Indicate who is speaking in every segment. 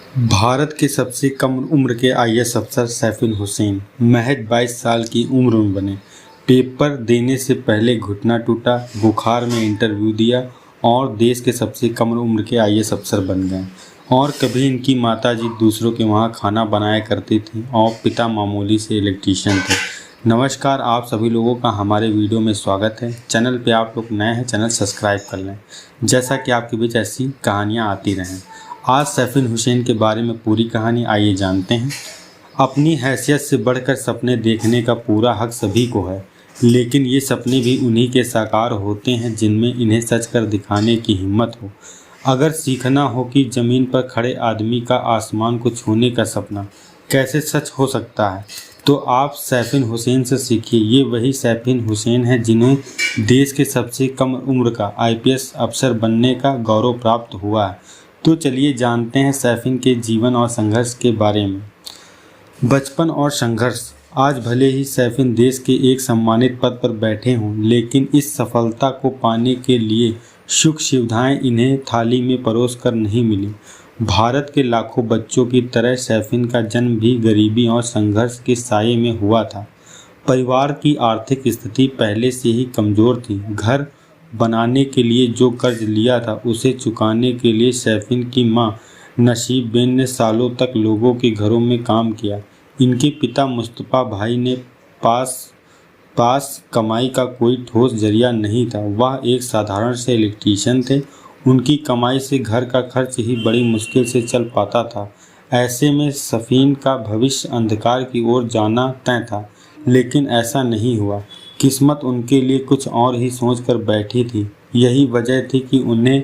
Speaker 1: भारत के सबसे कम उम्र के आईएएस अफसर सैफुल हुसैन महज 22 साल की उम्र में बने। पेपर देने से पहले घुटना टूटा, बुखार में इंटरव्यू दिया और देश के सबसे कम उम्र के आईएएस अफसर बन गए। और कभी इनकी माताजी दूसरों के वहाँ खाना बनाया करती थी और पिता मामूली से इलेक्ट्रीशियन थे। नमस्कार, आप सभी लोगों का हमारे वीडियो में स्वागत है। चैनल पे आप लोग नए हैं, चैनल सब्सक्राइब कर लें, जैसा कि आपके बीच ऐसी कहानियाँ आती रहें। आज सैफुल हुसैन के बारे में पूरी कहानी आइए जानते हैं। अपनी हैसियत से बढ़कर सपने देखने का पूरा हक सभी को है, लेकिन ये सपने भी उन्हीं के साकार होते हैं जिनमें इन्हें सच कर दिखाने की हिम्मत हो। अगर सीखना हो कि ज़मीन पर खड़े आदमी का आसमान को छूने का सपना कैसे सच हो सकता है, तो आप सैफुल हुसैन से सीखिए। ये वही सैफुल हुसैन है जिन्हें देश के सबसे कम उम्र का आईपीएस अफसर बनने का गौरव प्राप्त हुआ है। तो चलिए जानते हैं सैफुल के जीवन और संघर्ष के बारे में। बचपन और संघर्ष। आज भले ही सैफुल देश के एक सम्मानित पद पर बैठे हों, लेकिन इस सफलता को पाने के लिए सुख सुविधाएं इन्हें थाली में परोस कर नहीं मिली। भारत के लाखों बच्चों की तरह सैफुल का जन्म भी गरीबी और संघर्ष के साये में हुआ था। परिवार की आर्थिक स्थिति पहले से ही कमज़ोर थी। घर बनाने के लिए जो कर्ज लिया था उसे चुकाने के लिए सैफुल की मां नसीबेन ने सालों तक लोगों के घरों में काम किया। इनके पिता मुस्तफ़ा भाई ने पास कमाई का कोई ठोस जरिया नहीं था। वह एक साधारण से इलेक्ट्रीशियन थे। उनकी कमाई से घर का खर्च ही बड़ी मुश्किल से चल पाता था। ऐसे में सैफुल का भविष्य अंधकार की ओर जाना तय था, लेकिन ऐसा नहीं हुआ। किस्मत उनके लिए कुछ और ही सोच कर बैठी थी। यही वजह थी कि उन्हें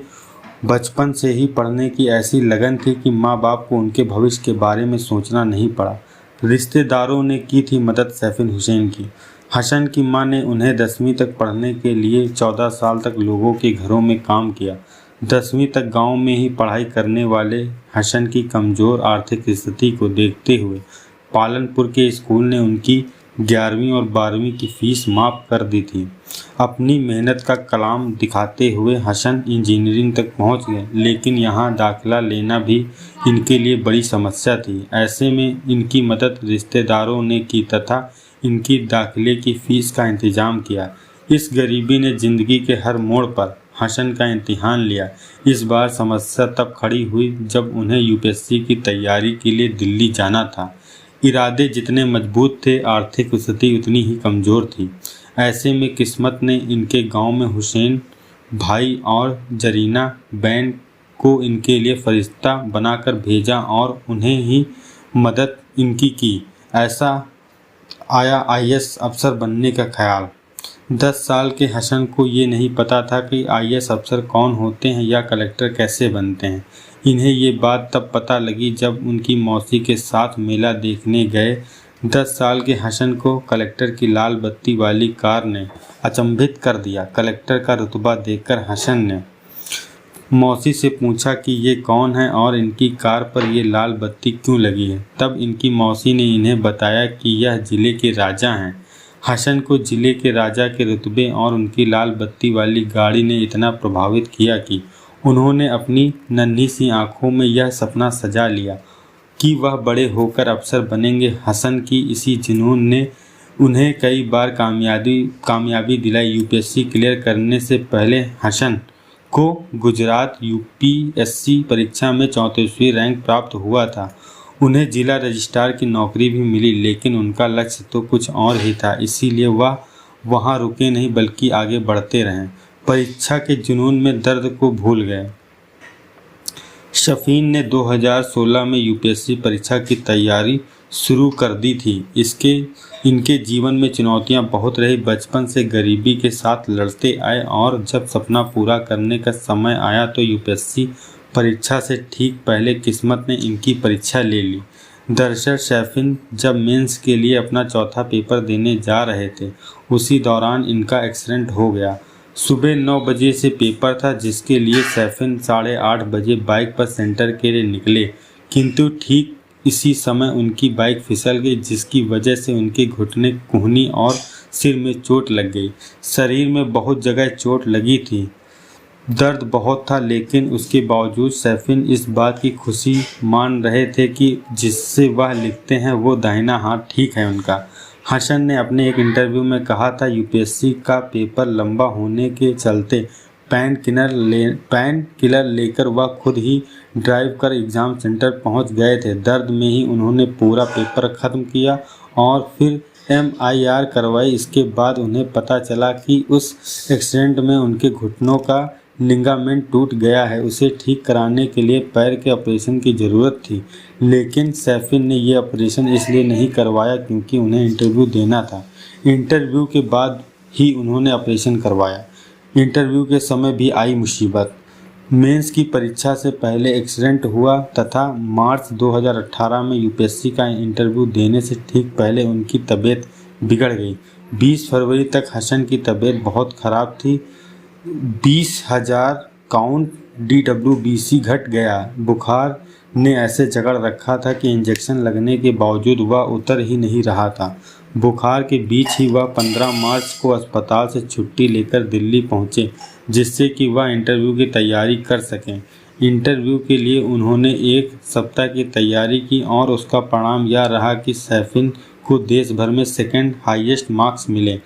Speaker 1: बचपन से ही पढ़ने की ऐसी लगन थी कि माँ बाप को उनके भविष्य के बारे में सोचना नहीं पड़ा। रिश्तेदारों ने की थी मदद सैफुल हुसैन की। हसन की मां ने उन्हें 10वीं तक पढ़ने के लिए 14 साल तक लोगों के घरों में काम किया। 10वीं तक गांव में ही पढ़ाई करने वाले हसन की कमज़ोर आर्थिक स्थिति को देखते हुए पालनपुर के स्कूल ने उनकी 11वीं और 12वीं की फीस माफ़ कर दी थी। अपनी मेहनत का कलाम दिखाते हुए हसन इंजीनियरिंग तक पहुंच गए, लेकिन यहां दाखिला लेना भी इनके लिए बड़ी समस्या थी। ऐसे में इनकी मदद रिश्तेदारों ने की तथा इनकी दाखिले की फ़ीस का इंतज़ाम किया। इस गरीबी ने ज़िंदगी के हर मोड़ पर हसन का इम्तिहान लिया। इस बार समस्या तब खड़ी हुई जब उन्हें यूपीएससी की तैयारी के लिए दिल्ली जाना था। इरादे जितने मजबूत थे, आर्थिक स्थिति उतनी ही कमज़ोर थी। ऐसे में किस्मत ने इनके गांव में हुसैन भाई और जरीना बैन को इनके लिए फरिश्ता बनाकर भेजा और उन्हें ही मदद इनकी की। ऐसा आया आईएएस अफसर बनने का ख्याल। 10 साल के हसन को ये नहीं पता था कि आईएएस अफसर कौन होते हैं या कलेक्टर कैसे बनते हैं। इन्हें ये बात तब पता लगी जब उनकी मौसी के साथ मेला देखने गए। 10 साल के हसन को कलेक्टर की लाल बत्ती वाली कार ने अचंभित कर दिया। कलेक्टर का रुतबा देखकर हसन ने मौसी से पूछा कि ये कौन है और इनकी कार पर ये लाल बत्ती क्यों लगी है। तब इनकी मौसी ने इन्हें बताया कि यह ज़िले के राजा हैं। हसन को ज़िले के राजा के रुतबे और उनकी लाल बत्ती वाली गाड़ी ने इतना प्रभावित किया कि उन्होंने अपनी नन्ही सी आंखों में यह सपना सजा लिया कि वह बड़े होकर अफसर बनेंगे। हसन की इसी जुनून ने उन्हें कई बार कामयाबी दिलाई। यूपीएससी क्लियर करने से पहले हसन को गुजरात यूपीएससी परीक्षा में 34वीं रैंक प्राप्त हुआ था। उन्हें जिला रजिस्ट्रार की नौकरी भी मिली, लेकिन उनका लक्ष्य तो कुछ और ही था, इसीलिए वह वहां रुके नहीं बल्कि आगे बढ़ते रहें। परीक्षा के जुनून में दर्द को भूल गए। सैफुल ने 2016 में यूपीएससी परीक्षा की तैयारी शुरू कर दी थी। इनके जीवन में चुनौतियां बहुत रही। बचपन से गरीबी के साथ लड़ते आए और जब सपना पूरा करने का समय आया तो यूपीएससी परीक्षा से ठीक पहले किस्मत ने इनकी परीक्षा ले ली। दरअसल सैफुल जब मेंस के लिए अपना चौथा पेपर देने जा रहे थे, उसी दौरान इनका एक्सीडेंट हो गया। सुबह 9 बजे से पेपर था, जिसके लिए सैफुल 8:30 बजे बाइक पर सेंटर के लिए निकले, किंतु ठीक इसी समय उनकी बाइक फिसल गई, जिसकी वजह से उनके घुटने, कूहनी और सिर में चोट लग गई। शरीर में बहुत जगह चोट लगी थी। दर्द बहुत था, लेकिन उसके बावजूद सैफिन इस बात की खुशी मान रहे थे कि जिससे वह लिखते हैं वो दाहिना हाथ ठीक है उनका। हसन ने अपने एक इंटरव्यू में कहा था, यूपीएससी का पेपर लंबा होने के चलते पेन किलर लेकर वह खुद ही ड्राइव कर एग्ज़ाम सेंटर पहुंच गए थे। दर्द में ही उन्होंने पूरा पेपर ख़त्म किया और फिर MIR करवाई। इसके बाद उन्हें पता चला कि उस एक्सीडेंट में उनके घुटनों का लिगामेंट टूट गया है। उसे ठीक कराने के लिए पैर के ऑपरेशन की ज़रूरत थी, लेकिन सैफिन ने यह ऑपरेशन इसलिए नहीं करवाया क्योंकि उन्हें इंटरव्यू देना था। इंटरव्यू के बाद ही उन्होंने ऑपरेशन करवाया। इंटरव्यू के समय भी आई मुसीबत। मेंस की परीक्षा से पहले एक्सीडेंट हुआ तथा मार्च 2018 में यूपीएससी का इंटरव्यू देने से ठीक पहले उनकी तबीयत बिगड़ गई। 20 फरवरी तक हसन की तबीयत बहुत ख़राब थी। 20,000 काउंट DWBC घट गया। बुखार ने ऐसे जकड़ रखा था कि इंजेक्शन लगने के बावजूद वह उतर ही नहीं रहा था। बुखार के बीच ही वह 15 मार्च को अस्पताल से छुट्टी लेकर दिल्ली पहुंचे, जिससे कि वह इंटरव्यू की तैयारी कर सकें। इंटरव्यू के लिए उन्होंने 1 सप्ताह की तैयारी की और उसका परिणाम यह रहा कि सैफिन को देश भर में सेकंड हाईएस्ट मार्क्स मिले।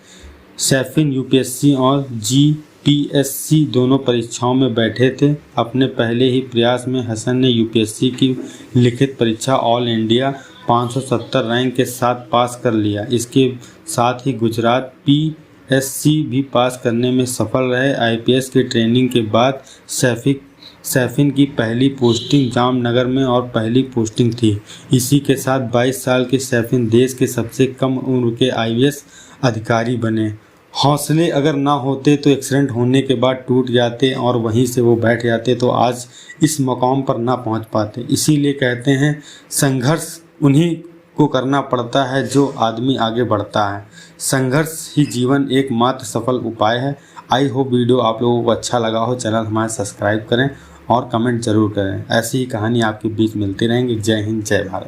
Speaker 1: सैफिन यूपीएससी और GPSC दोनों परीक्षाओं में बैठे थे। अपने पहले ही प्रयास में हसन ने यूपीएससी की लिखित परीक्षा ऑल इंडिया 570 रैंक के साथ पास कर लिया। इसके साथ ही गुजरात PSC भी पास करने में सफल रहे। IPS की ट्रेनिंग के बाद सैफिन की पहली पोस्टिंग जामनगर में और पहली पोस्टिंग थी। इसी के साथ 22 साल के सैफिन देश के सबसे कम उम्र के IAS अधिकारी बने। हौसले अगर ना होते तो एक्सीडेंट होने के बाद टूट जाते और वहीं से वो बैठ जाते तो आज इस मकाम पर ना पहुंच पाते। इसीलिए कहते हैं संघर्ष उन्हीं को करना पड़ता है जो आदमी आगे बढ़ता है। संघर्ष ही जीवन एकमात्र सफल उपाय है। आई होप वीडियो आप लोगों को अच्छा लगा हो। चैनल हमारे सब्सक्राइब करें और कमेंट जरूर करें। ऐसी ही कहानी आपके बीच मिलती रहेंगी। जय हिंद, जय भारत।